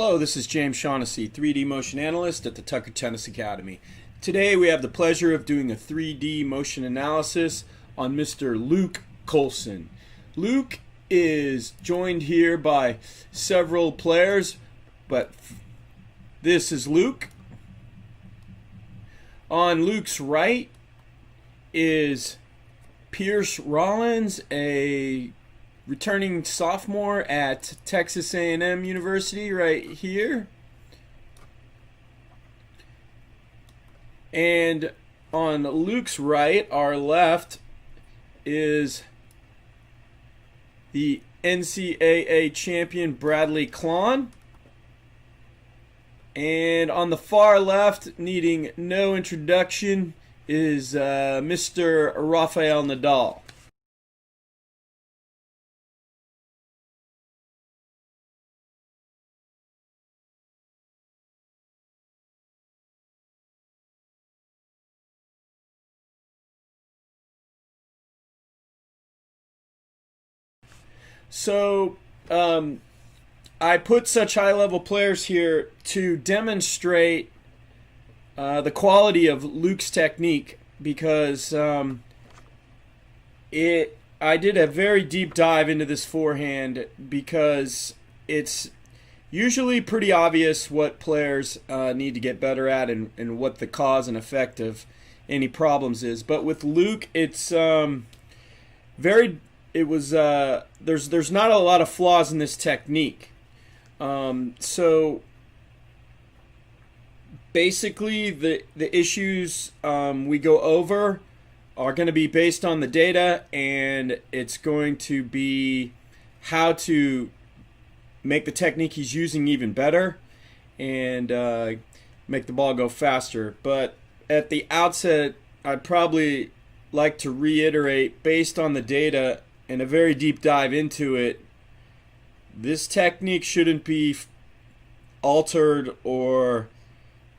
Hello, this is James Shaughnessy, 3D motion analyst at the Tucker Tennis Academy. Today we have the pleasure of doing a 3D motion analysis on Mr. Luke Colson. Luke is joined here by several players, but this is Luke. On Luke's right is Pierce Rollins, a returning sophomore at Texas A&M University right here. And on Luke's right, our left, is the NCAA champion Bradley Klon. And on the far left, needing no introduction, is Mr. Rafael Nadal. So, I put such high-level players here to demonstrate the quality of Luke's technique because I did a very deep dive into this forehand because it's usually pretty obvious what players need to get better at and what the cause and effect of any problems is. But with Luke, it's there's not a lot of flaws in this technique. So basically the issues we go over are going to be based on the data, and it's going to be how to make the technique he's using even better and make the ball go faster. But at the outset, I'd probably like to reiterate, based on the data and a very deep dive into it, this technique shouldn't be altered or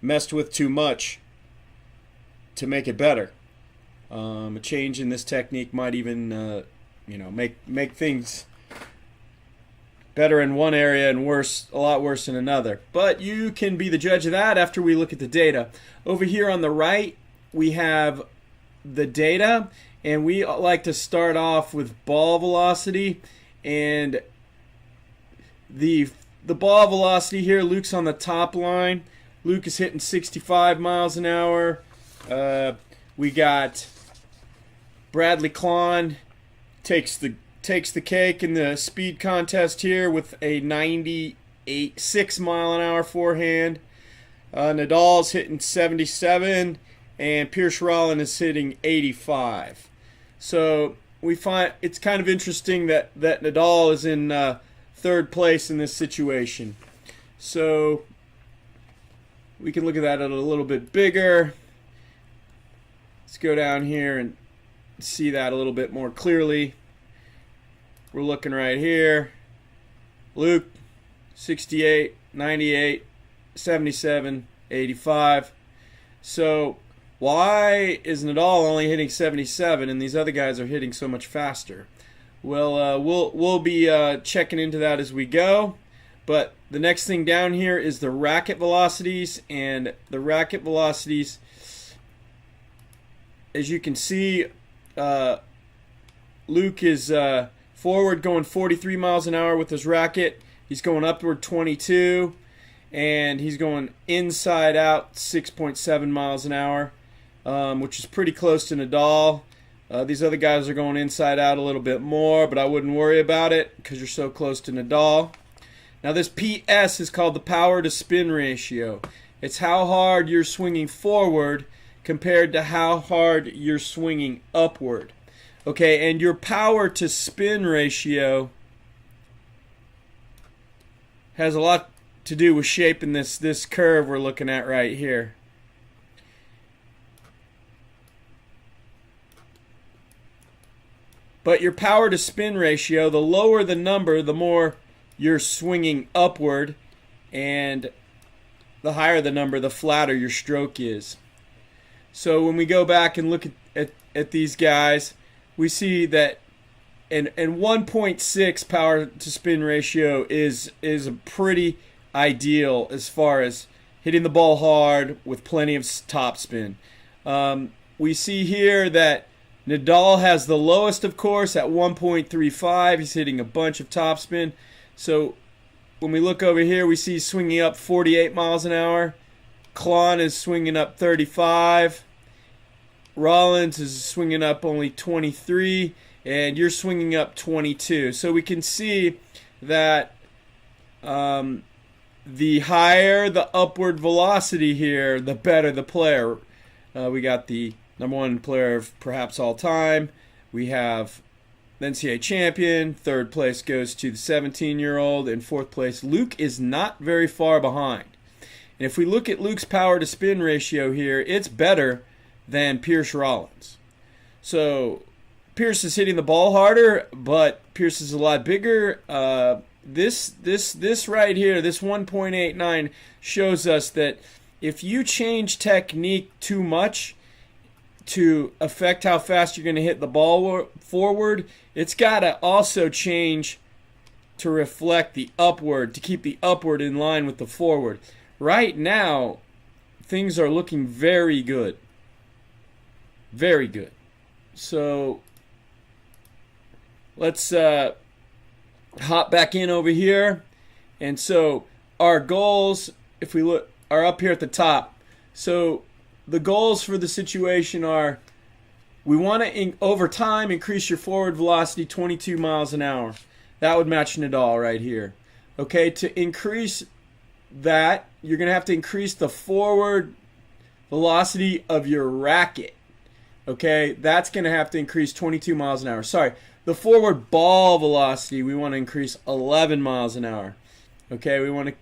messed with too much to make it better. A change in this technique might even, make things better in one area and a lot worse in another. But you can be the judge of that after we look at the data. Over here on the right, we have the data, and we like to start off with ball velocity. And the ball velocity here, Luke's on the top line. Luke is hitting 65 miles an hour. We got Bradley Klon takes the cake in the speed contest here with a 96 mile an hour forehand. Nadal's hitting 77, and Pierce Rollins is hitting 85. So we find it's kind of interesting that Nadal is in third place in this situation. So we can look at that a little bit bigger. Let's go down here and see that a little bit more clearly. We're looking right here. Luke, 68, 98, 77, 85. So why is Nadal only hitting 77 and these other guys are hitting so much faster? Well, we'll be checking into that as we go. But the next thing down here is the racket velocities, and the racket velocities, as you can see, Luke is forward going 43 miles an hour with his racket. He's going upward 22, and he's going inside out 6.7 miles an hour, which is pretty close to Nadal. These other guys are going inside out a little bit more, but I wouldn't worry about it because you're so close to Nadal. Now this PS is called the power to spin ratio. It's how hard you're swinging forward compared to how hard you're swinging upward. Okay, and your power to spin ratio has a lot to do with shaping this curve we're looking at right here. But your power to spin ratio, the lower the number, the more you're swinging upward, and the higher the number, the flatter your stroke is. So when we go back and look at these guys, we see that and 1.6 power to spin ratio is a pretty ideal as far as hitting the ball hard with plenty of topspin. We see here that Nadal has the lowest, of course, at 1.35. He's hitting a bunch of topspin. So when we look over here, we see he's swinging up 48 miles an hour. Klon is swinging up 35. Rollins is swinging up only 23. And you're swinging up 22. So we can see that the higher the upward velocity here, the better the player. We got the number one player of perhaps all time. We have the NCAA champion. Third place goes to the 17-year-old. And fourth place, Luke is not very far behind. And if we look at Luke's power to spin ratio here, it's better than Pierce Rollins. So Pierce is hitting the ball harder, but Pierce is a lot bigger. This right here, this 1.89 shows us that if you change technique too much to affect how fast you're going to hit the ball forward, it's got to also change to reflect the upward, to keep the upward in line with the forward. Right now, things are looking very good. Very good. So let's hop back in over here. And so our goals, if we look, are up here at the top. So the goals for the situation are, we want to, over time, increase your forward velocity 22 miles an hour. That would match Nadal right here. Okay, to increase that, you're going to have to increase the forward velocity of your racket. Okay, that's going to have to increase 22 miles an hour. Sorry, the forward ball velocity, we want to increase 11 miles an hour. Okay, we want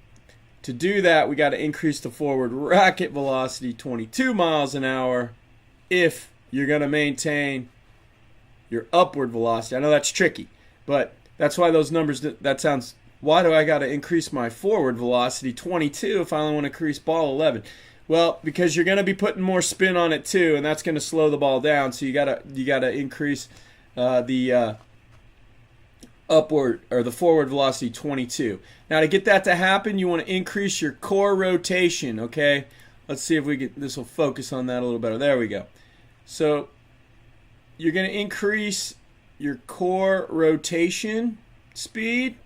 to do that, we got to increase the forward racket velocity 22 miles an hour if you're going to maintain your upward velocity. I know that's tricky, but that's why those numbers, that sounds, why do I got to increase my forward velocity 22 if I only want to increase ball 11? Well, because you're going to be putting more spin on it too, and that's going to slow the ball down. So you gotta increase the upward or the forward velocity 22. Now to get that to happen, you want to increase your core rotation. Okay, let's see if we get this will focus on that a little better. There we go. So you're going to increase your core rotation speed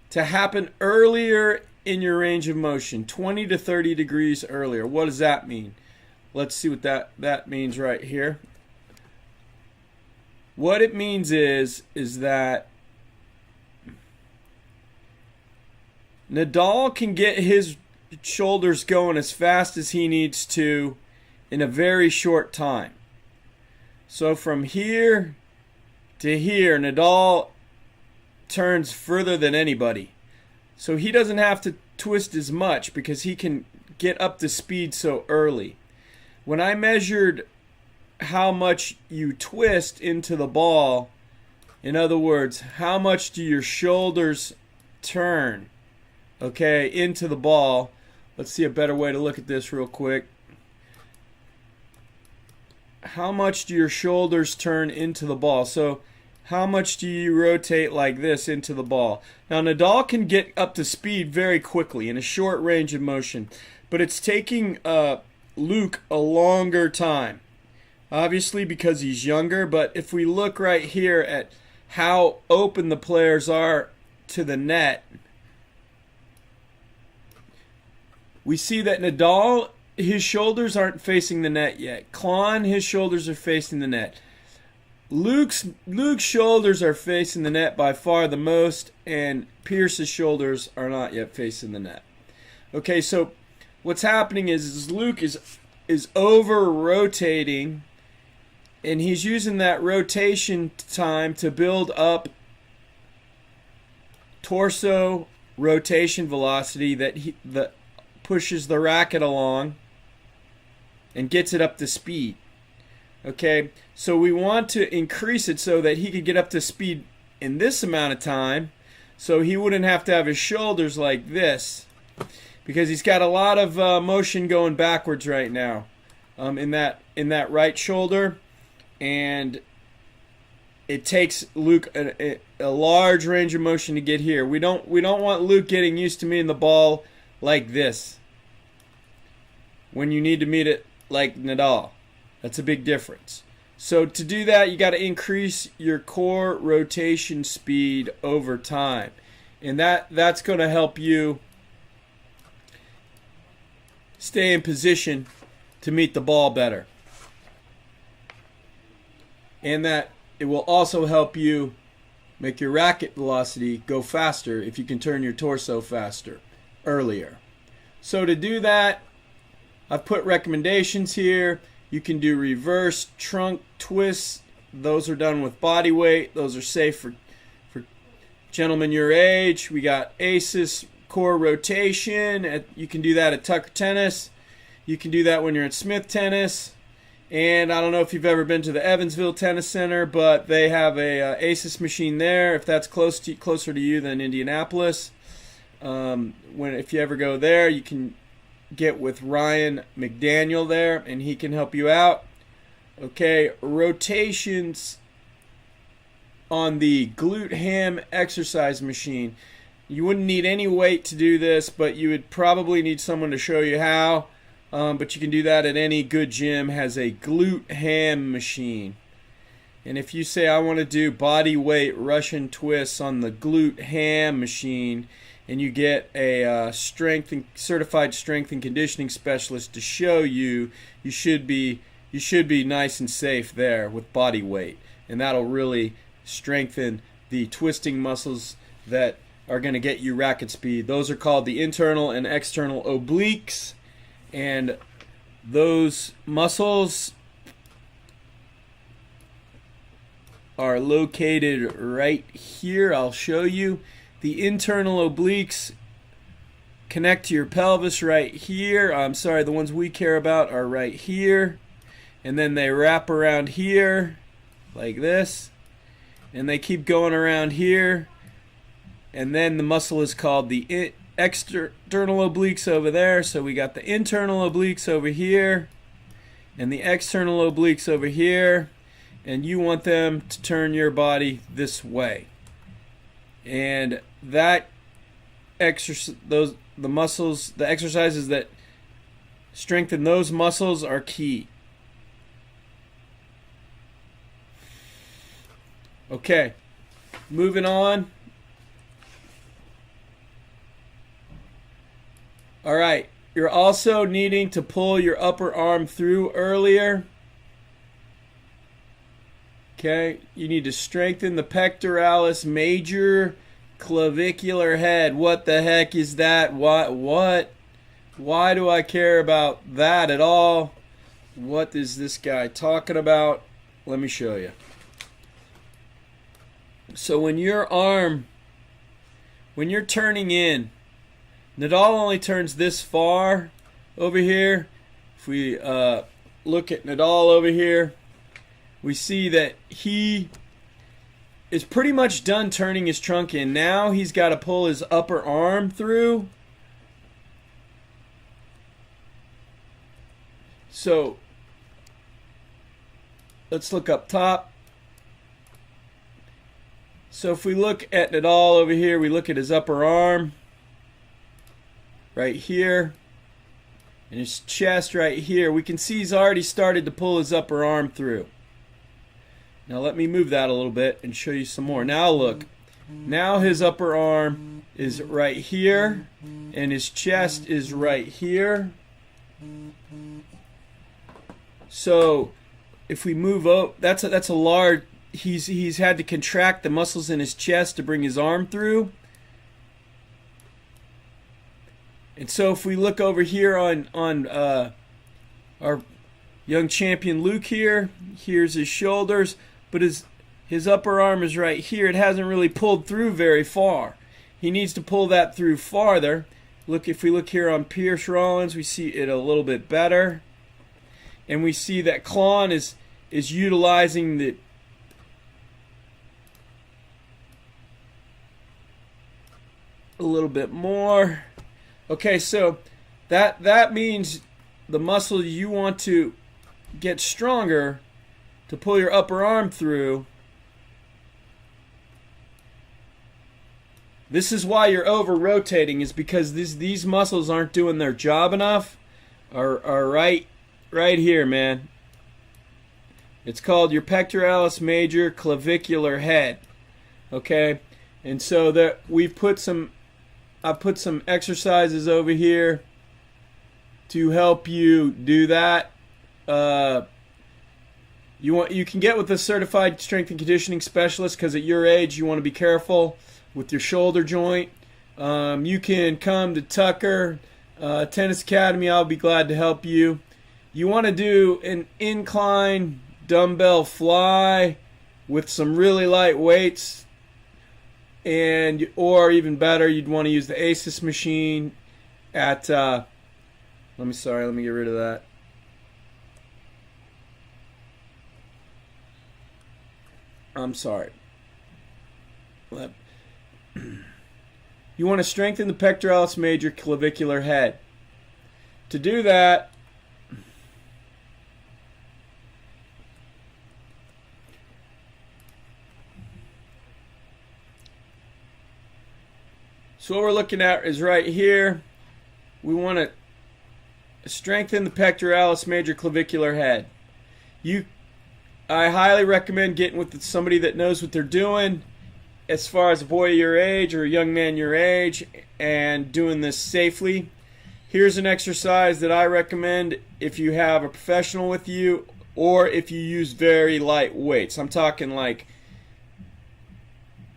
to happen earlier in your range of motion, 20 to 30 degrees earlier. What does that mean? Let's see what that means right here. What it means is that Nadal can get his shoulders going as fast as he needs to in a very short time. So from here to here, Nadal turns further than anybody. So he doesn't have to twist as much because he can get up to speed so early. When I measured how much you twist into the ball, in other words, how much do your shoulders turn, okay, into the ball. Let's see a better way to look at this real quick. How much do your shoulders turn into the ball? So how much do you rotate like this into the ball? Now, Nadal can get up to speed very quickly in a short range of motion, but it's taking Luke a longer time. Obviously because he's younger, but if we look right here at how open the players are to the net, we see that Nadal, his shoulders aren't facing the net yet. Klon, his shoulders are facing the net. Luke's shoulders are facing the net by far the most, and Pierce's shoulders are not yet facing the net. Okay, so what's happening is Luke is over rotating, and he's using that rotation time to build up torso rotation velocity that pushes the racket along and gets it up to speed. Okay, so we want to increase it so that he could get up to speed in this amount of time, so he wouldn't have to have his shoulders like this, because he's got a lot of motion going backwards right now in that right shoulder, and it takes Luke a large range of motion to get here. We don't want Luke getting used to meeting the ball like this when you need to meet it like Nadal. That's a big difference. So to do that, you got to increase your core rotation speed over time. And that's going to help you stay in position to meet the ball better. And that it will also help you make your racket velocity go faster if you can turn your torso faster earlier. So to do that, I've put recommendations here. You can do reverse trunk twists. Those are done with body weight. Those are safe for gentlemen your age. We got ACES core rotation. You can do that at Tucker Tennis. You can do that when you're at Smith Tennis. And I don't know if you've ever been to the Evansville Tennis Center, but they have a ACES machine there. If that's closer to you than Indianapolis, if you ever go there, you can get with Ryan McDaniel there, and he can help you out. Okay, rotations on the glute ham exercise machine. You wouldn't need any weight to do this, but you would probably need someone to show you how. But you can do that at any good gym has a glute ham machine. And if you say I want to do body weight Russian twists on the glute ham machine, and you get a certified strength and conditioning specialist to show you, you should be nice and safe there with body weight, and that'll really strengthen the twisting muscles that are going to get you racket speed. Those are called the internal and external obliques. And those muscles are located right here. I'll show you. The internal obliques connect to your pelvis right here. I'm sorry, the ones we care about are right here. And then they wrap around here like this. And they keep going around here. And then the muscle is called the external obliques over there. So we got the internal obliques over here and the external obliques over here, and you want them to turn your body this way. And that the exercises that strengthen those muscles are key. Okay, moving on. All right, you're also needing to pull your upper arm through earlier. Okay, you need to strengthen the pectoralis major clavicular head. What the heck is that? What? Why do I care about that at all? What is this guy talking about? Let me show you. So when you're turning in, Nadal only turns this far over here. If we look at Nadal over here, we see that he is pretty much done turning his trunk in. Now he's got to pull his upper arm through. So let's look up top. So if we look at Nadal over here, we look at his upper arm right here and his chest right here. We can see he's already started to pull his upper arm through. Now let me move that a little bit and show you some more. Now look. Now his upper arm is right here and his chest is right here. So if we move up, that's a large, he's had to contract the muscles in his chest to bring his arm through. And so if we look over here on our young champion Luke here, here's his shoulders, but his upper arm is right here. It hasn't really pulled through very far. He needs to pull that through farther. Look, if we look here on Pierce Rollins, we see it a little bit better. And we see that Klon is utilizing the a little bit more. Okay, so that means the muscle you want to get stronger to pull your upper arm through This is why you're over rotating, is because these muscles aren't doing their job enough. Are right here, man. It's called your pectoralis major clavicular head. Okay, and so that I've put some exercises over here to help you do that. You can get with a certified strength and conditioning specialist, because at your age you want to be careful with your shoulder joint. You can come to Tucker Tennis Academy. I'll be glad to help you. You want to do an incline dumbbell fly with some really light weights, or even better, you'd want to use the ASIS machine at let me get rid of that. I'm sorry. You want to strengthen the pectoralis major clavicular head. To do that, so what we're looking at is right here. We want to strengthen the pectoralis major clavicular head. I highly recommend getting with somebody that knows what they're doing, as far as a boy your age or a young man your age, and doing this safely. Here's an exercise that I recommend if you have a professional with you, or if you use very light weights. I'm talking like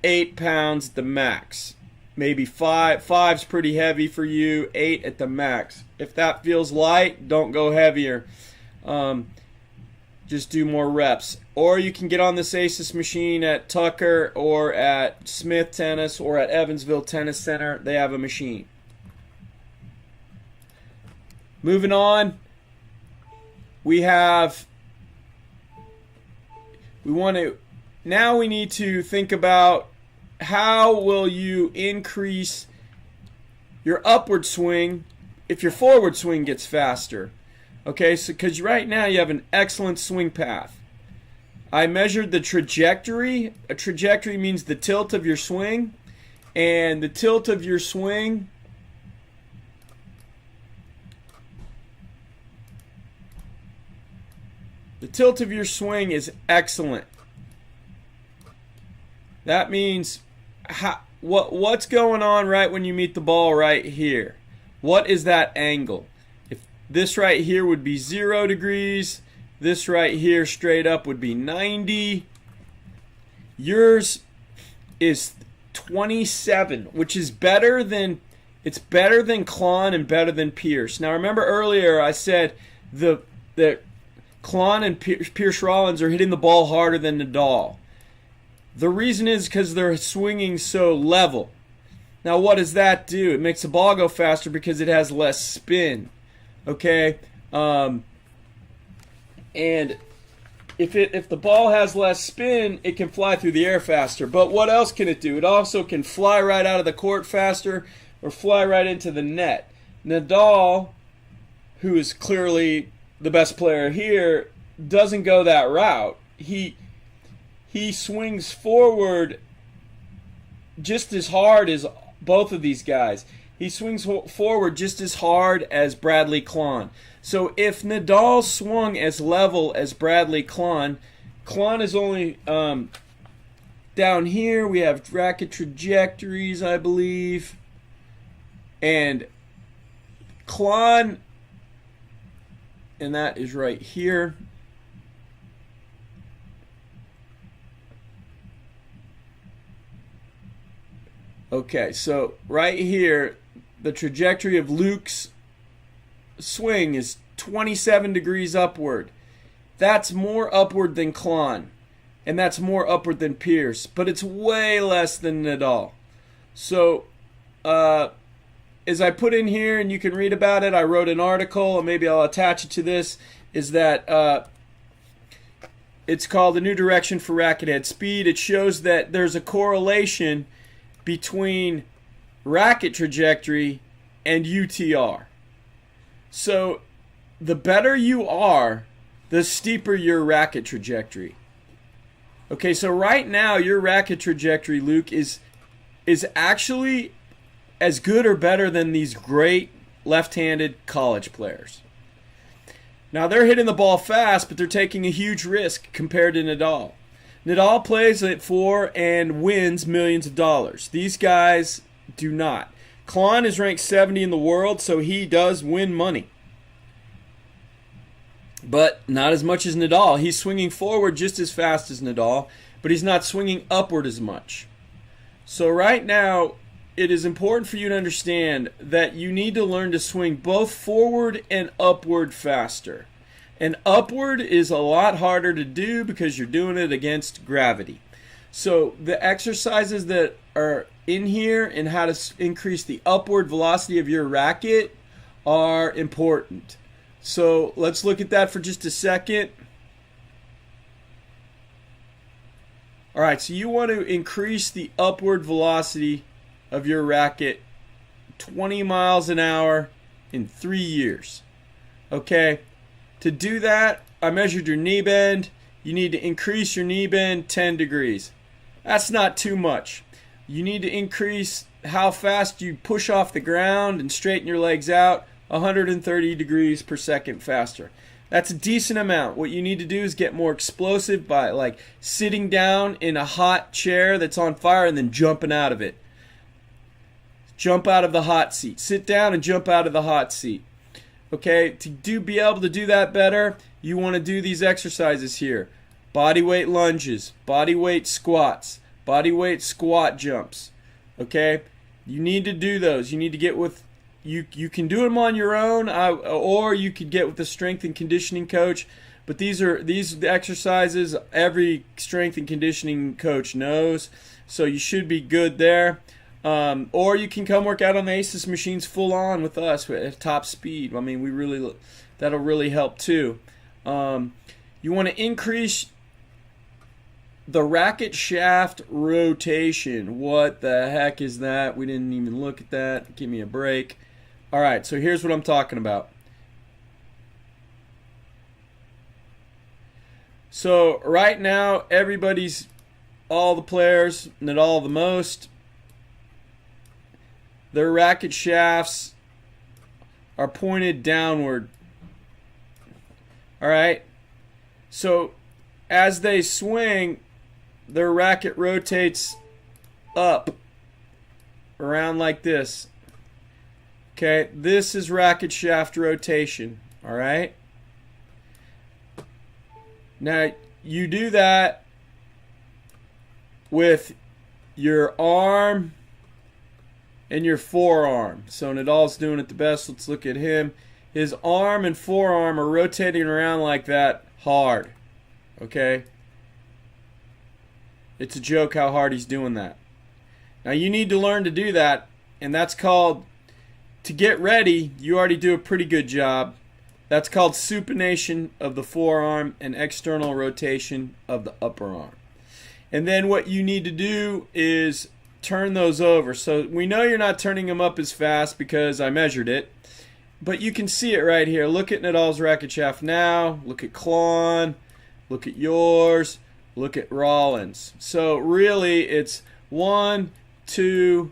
8 pounds at the max. Maybe 5. 5's pretty heavy for you. 8 at the max. If that feels light, don't go heavier. Just do more reps. Or you can get on this ASIS machine at Tucker or at Smith Tennis or at Evansville Tennis Center. They have a machine. Moving on, we need to think about how will you increase your upward swing if your forward swing gets faster. Okay, so because right now you have an excellent swing path. I measured the trajectory. A trajectory means the tilt of your swing, and the tilt of your swing is excellent. That means what's going on right when you meet the ball right here. What is that angle? If this right here would be 0 degrees, this right here straight up would be 90. Yours is 27, which is better than Klon and better than Pierce. Now remember earlier I said that Klon and Pierce Rollins are hitting the ball harder than Nadal. The reason is because they're swinging so level. Now what does that do? It makes the ball go faster because it has less spin. Okay? And if the ball has less spin, it can fly through the air faster. But what else can it do? It also can fly right out of the court faster or fly right into the net. Nadal, who is clearly the best player here, doesn't go that route. He swings forward just as hard as both of these guys. He swings forward just as hard as Bradley Klon. So if Nadal swung as level as Bradley Klon is only down here. We have racket trajectories, I believe. And Klon, and that is right here. Okay, so right here, the trajectory of Luke's swing is 27 degrees upward. That's more upward than Klon, and that's more upward than Pierce, but it's way less than Nadal. So, as I put in here, and you can read about it, I wrote an article, and maybe I'll attach it to this, is that it's called A New Direction for Racket Head Speed. It shows that there's a correlation between racket trajectory and UTR. So the better you are, the steeper your racket trajectory. Okay, so right now your racket trajectory, Luke, is is actually as good or better than these great left-handed college players. Now, they're hitting the ball fast, but they're taking a huge risk compared to Nadal. Nadal plays at 4 and wins millions of dollars. These guys do not. Klon is ranked 70 in the world, so he does win money. But not as much as Nadal. He's swinging forward just as fast as Nadal, but he's not swinging upward as much. So right now, it is important for you to understand that you need to learn to swing both forward and upward faster. And upward is a lot harder to do because you're doing it against gravity. So the exercises that are in here and how to increase the upward velocity of your racket are important. So let's look at that for just a second. All right, so you want to increase the upward velocity of your racket 20 miles an hour in 3 years. Okay, to do that, I measured your knee bend. You need to increase your knee bend 10 degrees. That's not too much. You need to increase how fast you push off the ground and straighten your legs out 130 degrees per second faster. That's a decent amount. What you need to do is get more explosive by like sitting down in a hot chair that's on fire and then jumping out of it. Jump out of the hot seat. Sit down and jump out of the hot seat. Okay, to be able to do that better, you want to do these exercises here. Body weight lunges, body weight squats, body weight squat jumps. Okay, you need to do those. You need to get with, you can do them on your own, or you could get with a strength and conditioning coach. But these exercises every strength and conditioning coach knows, so you should be good there. Or you can come work out on the ASIS machines full on with us at top speed. I mean, that'll really help too. You want to increase the racket shaft rotation. What the heck is that? We didn't even look at that. Give me a break. All right, so here's what I'm talking about. So right now, all the players, Nadal the most, their racket shafts are pointed downward. All right. So as they swing, their racket rotates up around like this. Okay, this is racket shaft rotation. All right. Now you do that with your arm and your forearm. So Nadal's doing it the best. Let's look at him. His arm and forearm are rotating around like that hard. Okay? It's a joke how hard he's doing that. Now you need to learn to do that, and that's called, to get ready, you already do a pretty good job. That's called supination of the forearm and external rotation of the upper arm. And then what you need to do is turn those over. So we know you're not turning them up as fast because I measured it, but you can see it right here. Look at Nadal's racket shaft now. Look at Klon. Look at yours. Look at Rollins. So really it's 1, 2,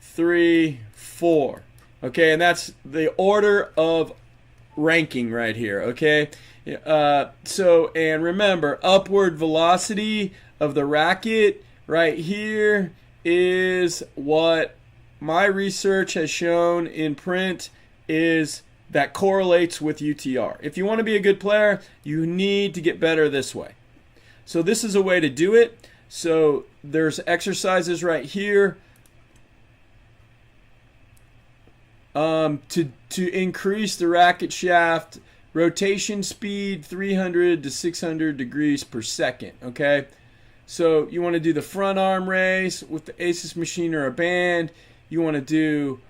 3, 4. Okay, and that's the order of ranking right here. Okay, and remember, upward velocity of the racket right here is what my research has shown in print is that correlates with UTR. If you want to be a good player, you need to get better this way. So this is a way to do it. So there's exercises right here to increase the racket shaft rotation speed 300 to 600 degrees per second. Okay. So you want to do the front arm raise with the ASIS machine or a band. You want to do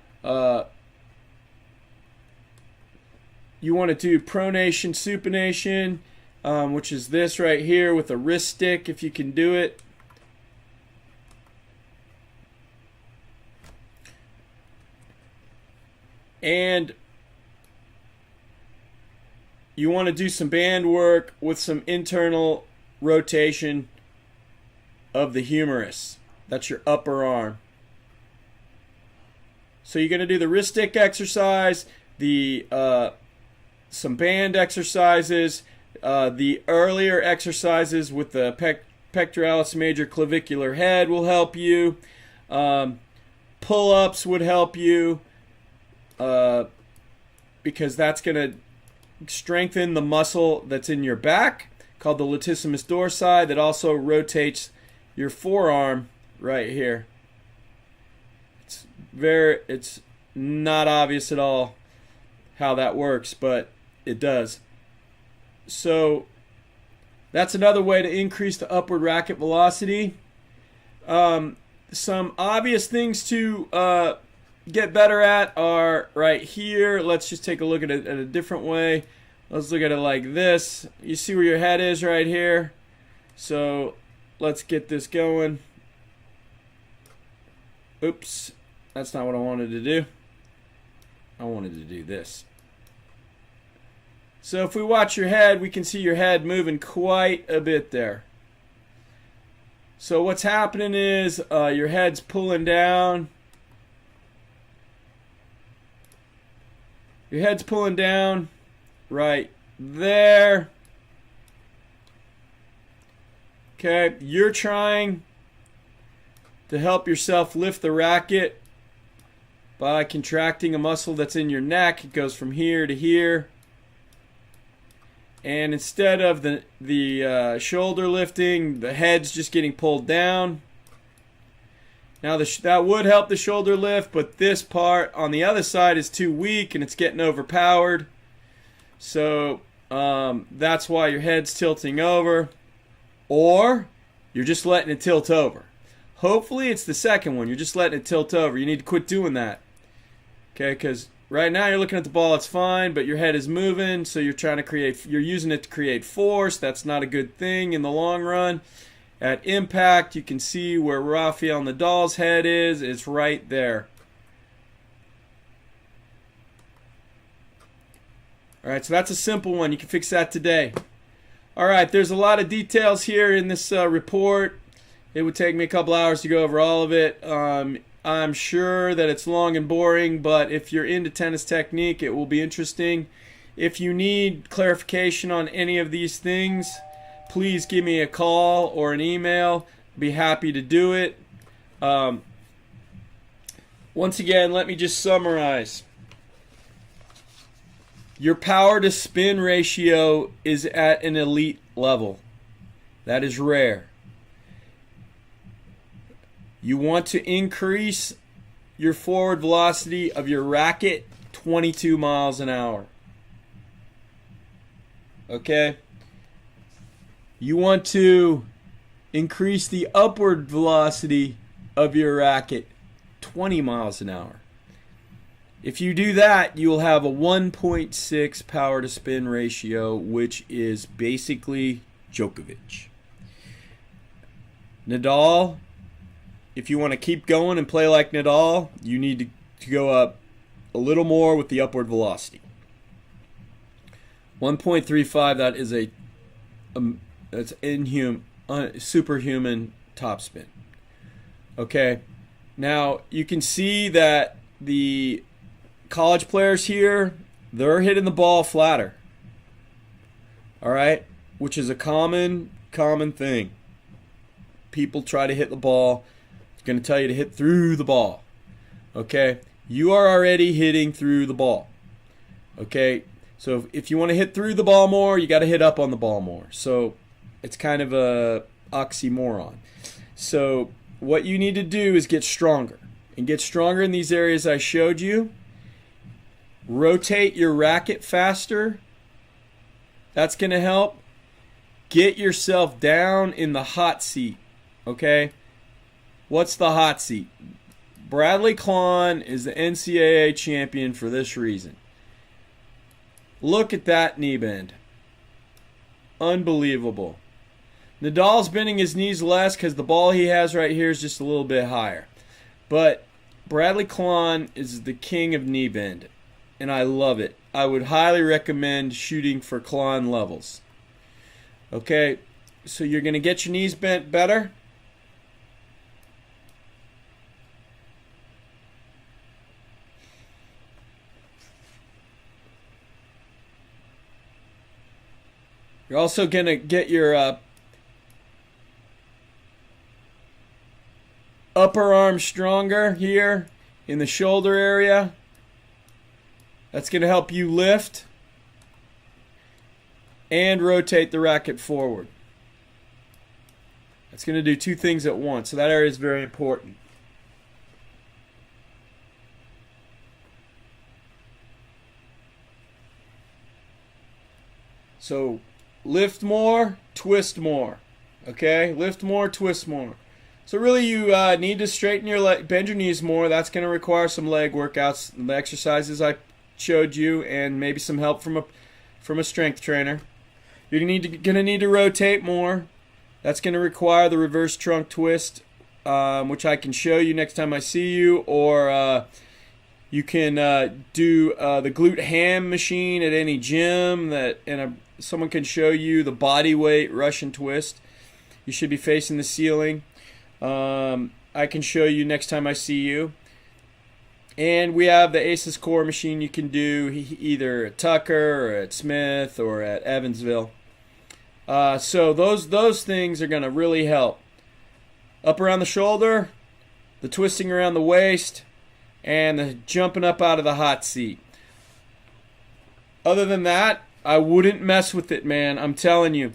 pronation, supination, which is this right here with a wrist stick if you can do it. And you want to do some band work with some internal rotation of the humerus. That's your upper arm. So you're going to do the wrist stick exercise, the some band exercises, the earlier exercises with the pectoralis major clavicular head will help you. Pull-ups would help you because that's going to strengthen the muscle that's in your back called the latissimus dorsi that also rotates your forearm right here. It's not obvious at all how that works, but it does. So that's another way to increase the upward racket velocity. Some obvious things to get better at are right here. Let's just take a look at it in a different way. Let's look at it like this. You see where your head is right here. So let's get this going. Oops, that's not what I wanted to do. I wanted to do this. So if we watch your head, we can see your head moving quite a bit there. So what's happening is your head's pulling down. Your head's pulling down right there. Okay, you're trying to help yourself lift the racket by contracting a muscle that's in your neck. It goes from here to here. And instead of the shoulder lifting, the head's just getting pulled down. Now that would help the shoulder lift, but this part on the other side is too weak and it's getting overpowered. So that's why your head's tilting over. Or you're just letting it tilt over. Hopefully it's the second one. You're just letting it tilt over. You need to quit doing that. Okay, because right now you're looking at the ball, it's fine, but your head is moving, so you're using it to create force. That's not a good thing in the long run. At impact, you can see where Rafael Nadal's head is. It's right there. All right, so that's a simple one. You can fix that today. All right, there's a lot of details here in this report. It would take me a couple hours to go over all of it. I'm sure that it's long and boring, but if you're into tennis technique, it will be interesting. If you need clarification on any of these things, please give me a call or an email. I'd be happy to do it. Once again, let me just summarize. Your power to spin ratio is at an elite level. That is rare. You want to increase your forward velocity of your racket 22 miles an hour. Okay? You want to increase the upward velocity of your racket 20 miles an hour. If you do that, you will have a 1.6 power to spin ratio, which is basically Djokovic. Nadal, if you want to keep going and play like Nadal, you need to go up a little more with the upward velocity. 1.35, that is that's superhuman topspin. Okay, now you can see that the college players here, they're hitting the ball flatter. All right, which is a common thing. People try to hit the ball. It's going to tell you to hit through the ball. Okay, you are already hitting through the ball. Okay, so if you want to hit through the ball more, you got to hit up on the ball more. So it's kind of a oxymoron. So what you need to do is get stronger. And get stronger in these areas I showed you. Rotate your racket faster. That's going to help. Get yourself down in the hot seat. Okay? What's the hot seat? Bradley Klahn is the NCAA champion for this reason. Look at that knee bend. Unbelievable. Nadal's bending his knees less because the ball he has right here is just a little bit higher. But Bradley Klahn is the king of knee bend, and I love it. I would highly recommend shooting for Klahn levels. Okay, so you're going to get your knees bent better. You're also going to get your upper arm stronger here in the shoulder area. That's going to help you lift and rotate the racket forward. That's going to do two things at once, so that area is very important. So lift more, twist more. Okay? Lift more, twist more. So really you need to straighten your leg, bend your knees more. That's going to require some leg workouts, the exercises I showed you, and maybe some help from a strength trainer. You're going to need to rotate more. That's going to require the reverse trunk twist, which I can show you next time I see you, or you can do the glute ham machine at any gym, someone can show you the body weight Russian twist. You should be facing the ceiling. I can show you next time I see you. And we have the Aces Core machine you can do either at Tucker or at Smith or at Evansville. So those things are going to really help. Up around the shoulder, the twisting around the waist, and the jumping up out of the hot seat. Other than that, I wouldn't mess with it, man. I'm telling you.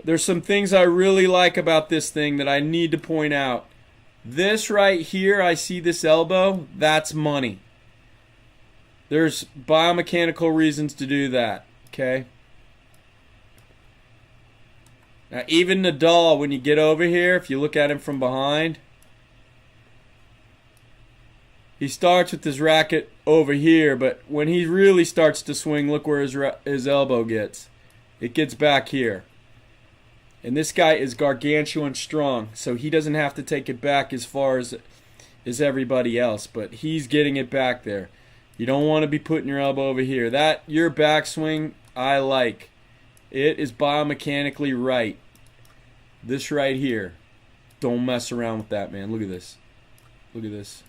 There's some things I really like about this thing that I need to point out. This right here, I see this elbow, that's money. There's biomechanical reasons to do that, okay? Now, even Nadal, when you get over here, if you look at him from behind, he starts with his racket over here, but when he really starts to swing, look where his elbow gets. It gets back here. And this guy is gargantuan strong, so he doesn't have to take it back as far as everybody else, but he's getting it back there. You don't want to be putting your elbow over here. Your backswing, I like. It is biomechanically right. This right here. Don't mess around with that, man. Look at this. Look at this.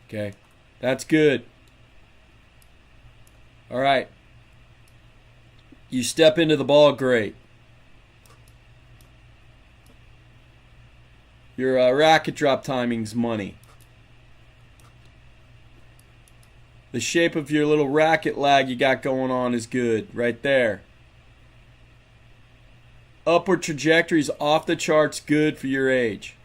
Okay. That's good. All right. You step into the ball, great. Your racket drop timing's money. The shape of your little racket lag you got going on is good. Right there. Upward trajectory's off the charts good for your age.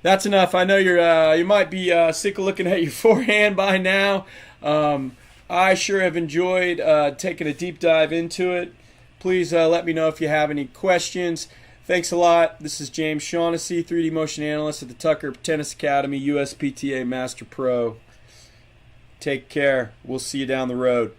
That's enough. I know you might be sick of looking at your forehand by now. I sure have enjoyed taking a deep dive into it. Please let me know if you have any questions. Thanks a lot. This is James Shaughnessy, 3D Motion Analyst at the Tucker Tennis Academy, USPTA Master Pro. Take care. We'll see you down the road.